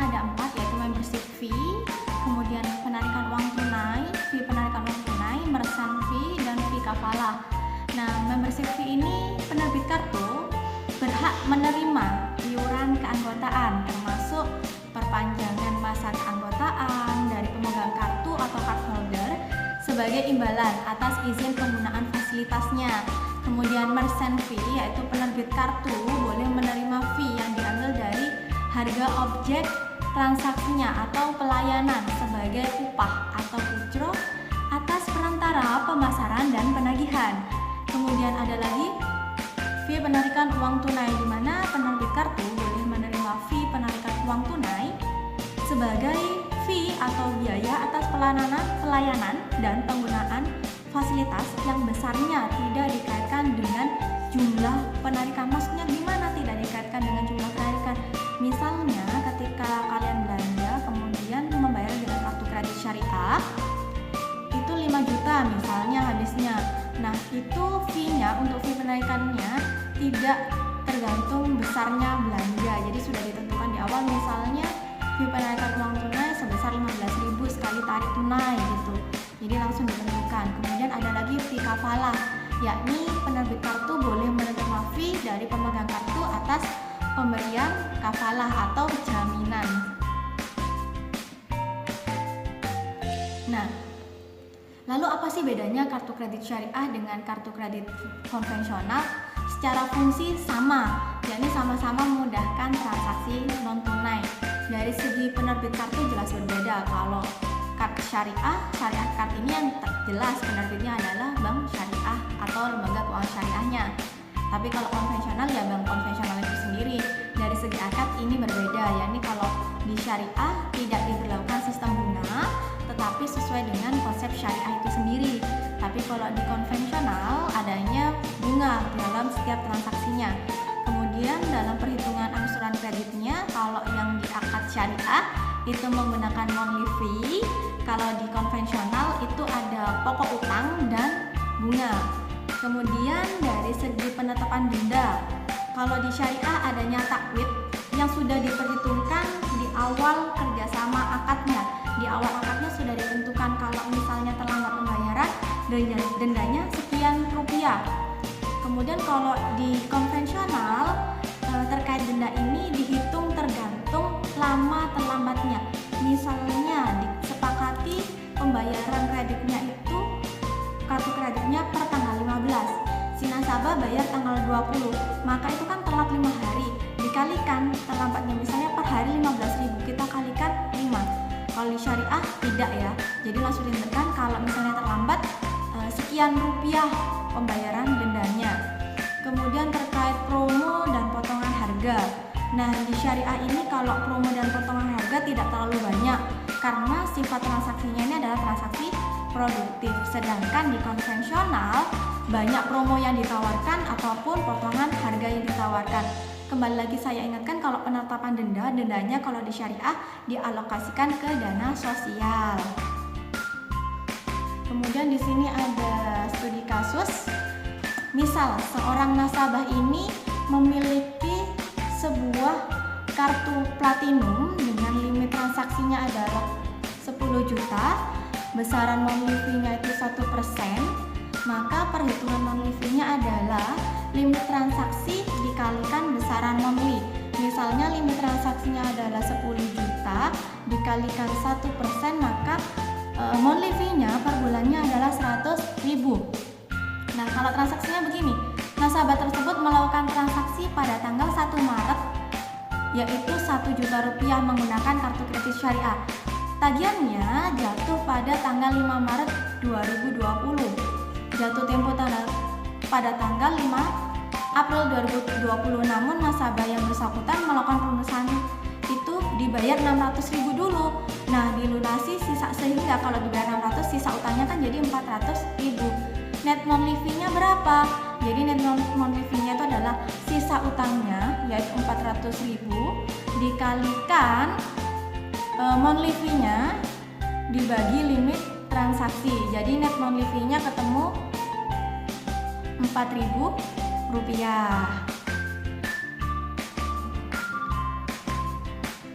ada 4, yaitu membership fee, kemudian penarikan uang tunai, fee penarikan uang tunai, merchant fee, dan fee kafalah. Nah, membership fee ini penerbit kartu berhak menerima iuran keanggotaan, termasuk perpanjangan masa keanggotaan dari pemegang kartu atau cardholder sebagai imbalan atas izin penggunaan fasilitasnya. Kemudian merchant fee, yaitu penerbit kartu boleh menerima fee yang diambil dari harga objek transaksinya atau pelayanan sebagai upah atau ujroh atas perantara pemasaran dan penagihan. Kemudian ada lagi fee penarikan uang tunai, di mana penerbit kartu boleh menerima fee penarikan uang tunai sebagai fee atau biaya atas pelayanan dan penggunaan fasilitas yang besarnya tidak dikaitkan dengan jumlah penarikan. Maksudnya gimana tidak dikaitkan dengan jumlah penarikan? Misalnya ketika kalian belanja kemudian membayar dengan kartu kredit syariah, itu 5 juta misalnya habisnya. Nah, itu fee-nya untuk fee penarikannya tidak tergantung besarnya belanja. Jadi sudah ditentukan di awal, misalnya fee penarikan uang tunai sebesar 15.000 sekali tarik tunai gitu. Jadi langsung ditentukan. Kemudian ada lagi fee kafalah, yakni penerbit kartu boleh menerima fee dari pemegang kartu atas pemberian kafalah atau jaminan. Nah, lalu apa sih bedanya kartu kredit syariah dengan kartu kredit konvensional? Secara fungsi sama, yakni sama-sama memudahkan transaksi non tunai. Dari segi penerbit kartu jelas berbeda. Kalau kartu syariah card ini yang jelas penerbitnya adalah bank syariah atau lembaga keuangan syariahnya. Tapi kalau konvensional ya bank konvensional itu sendiri. Dari segi akad ini berbeda, yakni kalau di syariah tidak diberlakukan sistem bunga, tetapi sesuai dengan konsep syariah itu sendiri. Tapi kalau di konvensional adanya bunga dalam setiap transaksinya. Kemudian dalam perhitungan angsuran kreditnya, kalau yang di akad syariah itu menggunakan monthly fee, kalau di konvensional itu ada pokok utang dan bunga. Kemudian dari segi penetapan denda, kalau di syariah adanya takwid yang sudah diperhitungkan di awal kerjasama akadnya. Di awal akadnya sudah ditentukan kalau misalnya terlambat pembayaran, dendanya sekian rupiah. Kemudian kalau di konvensional terkait denda ini dihitung tergantung lama terlambatnya. Misalnya disepakati pembayaran kreditnya itu, kartu kreditnya per tanggal 15, si nasabah bayar tanggal 20, maka itu kan telat 5 hari, dikalikan terlambatnya misalnya per hari 15.000, kita kalikan 5. Kalau di syariah tidak ya, jadi langsung ditentukan kalau misalnya terlambat sekian rupiah pembayaran dendanya. Kemudian terkait promo dan potongan harga. Nah, di syariah ini kalau promo dan potongan harga tidak terlalu banyak karena sifat transaksinya ini adalah transaksi produktif. Sedangkan di konvensional banyak promo yang ditawarkan ataupun potongan harga yang ditawarkan. Kembali lagi saya ingatkan kalau penetapan dendanya kalau di syariah dialokasikan ke dana sosial. Kemudian di sini ada studi kasus. Misal seorang nasabah ini memiliki sebuah kartu platinum dengan limit transaksinya adalah 10 juta, besaran monthly fee-nya itu 1%, maka perhitungan monthly fee-nya adalah limit transaksi dikalikan besaran monthly. Misalnya limit transaksinya adalah 10 juta dikalikan 1%, maka monthly fee-nya per bulannya adalah 100.000. Nah, kalau transaksinya begini, nasabah tersebut melakukan transaksi pada tanggal 1 Maret yaitu 1 juta rupiah menggunakan kartu kredit syariah. Tagihannya jatuh pada tanggal 5 Maret 2020. Jatuh tempo pada tanggal 5 April 2020, namun nasabah yang bersangkutan melakukan pemesanan itu dibayar 600.000 dulu. Nah, dilunasi sisa, sehingga kalau dibayar 600 sisa utangnya kan jadi 400.000. Net monthly fee-nya berapa? Jadi net monthly fee-nya itu adalah sisa utangnya yaitu 400.000 dikalikan monthly fee-nya dibagi limit transaksi. Jadi net monthly fee-nya ketemu 4.000 rupiah.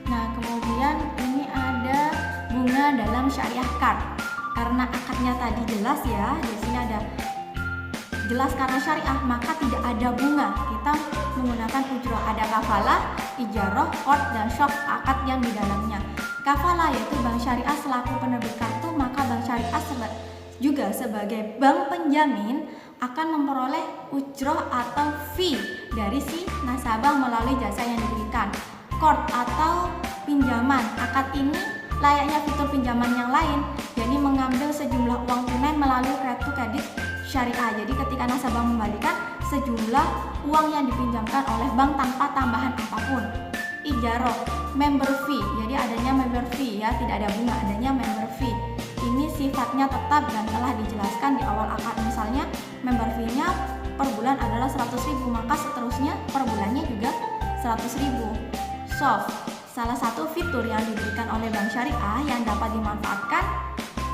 Nah, kemudian bunga dalam syariah card. Karena akadnya tadi jelas ya, di sini ada jelas karena syariah, maka tidak ada bunga. Kita menggunakan ujroh, ada kafalah, ijaroh, qard, dan syok akad yang di dalamnya. Kafalah yaitu bank syariah selaku penerbit kartu, maka bank syariah juga sebagai bank penjamin akan memperoleh ujroh atau fee dari si nasabah melalui jasa yang diberikan. Qard atau pinjaman, akad ini layaknya fitur pinjaman yang lain, jadi mengambil sejumlah uang tunai melalui kartu kredit syariah. Jadi ketika nasabah membalikan sejumlah uang yang dipinjamkan oleh bank tanpa tambahan apapun. Ijaroh, member fee, jadi adanya member fee ya, tidak ada bunga, adanya member fee. Ini sifatnya tetap dan telah dijelaskan di awal akad. Misalnya member fee-nya per bulan adalah 100.000, maka seterusnya per bulannya juga 100.000. Soft, salah satu fitur yang diberikan oleh bank syariah yang dapat dimanfaatkan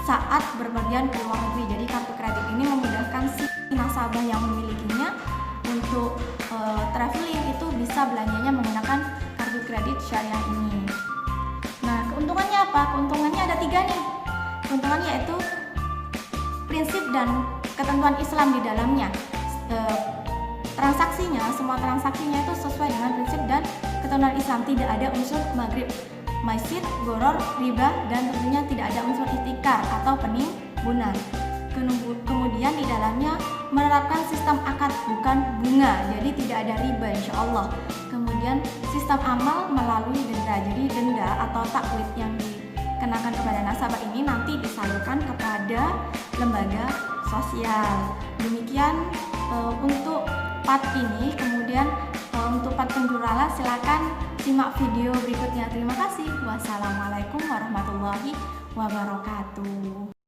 saat berpergian ke luar negeri. Jadi kartu kredit ini memudahkan si nasabah yang memilikinya untuk traveling itu bisa belanjanya menggunakan kartu kredit syariah ini. Nah, keuntungannya apa? Keuntungannya ada 3 nih. Keuntungannya yaitu prinsip dan ketentuan Islam di dalamnya. Transaksinya, semua transaksinya itu sesuai dengan prinsip dan ketentuan Islam. Tidak ada unsur maghrib, maisir, goror, riba, dan tentunya tidak ada unsur ihtikar atau penimbunan. Kemudian di dalamnya menerapkan sistem akad bukan bunga, jadi tidak ada riba insya Allah. Kemudian sistem amal melalui denda, jadi denda atau takwid yang dikenakan kepada nasabah ini nanti disalurkan kepada lembaga sosial. Demikian untuk part ini. Kemudian untuk part penjurala silakan simak video berikutnya. Terima kasih. Wassalamualaikum warahmatullahi wabarakatuh.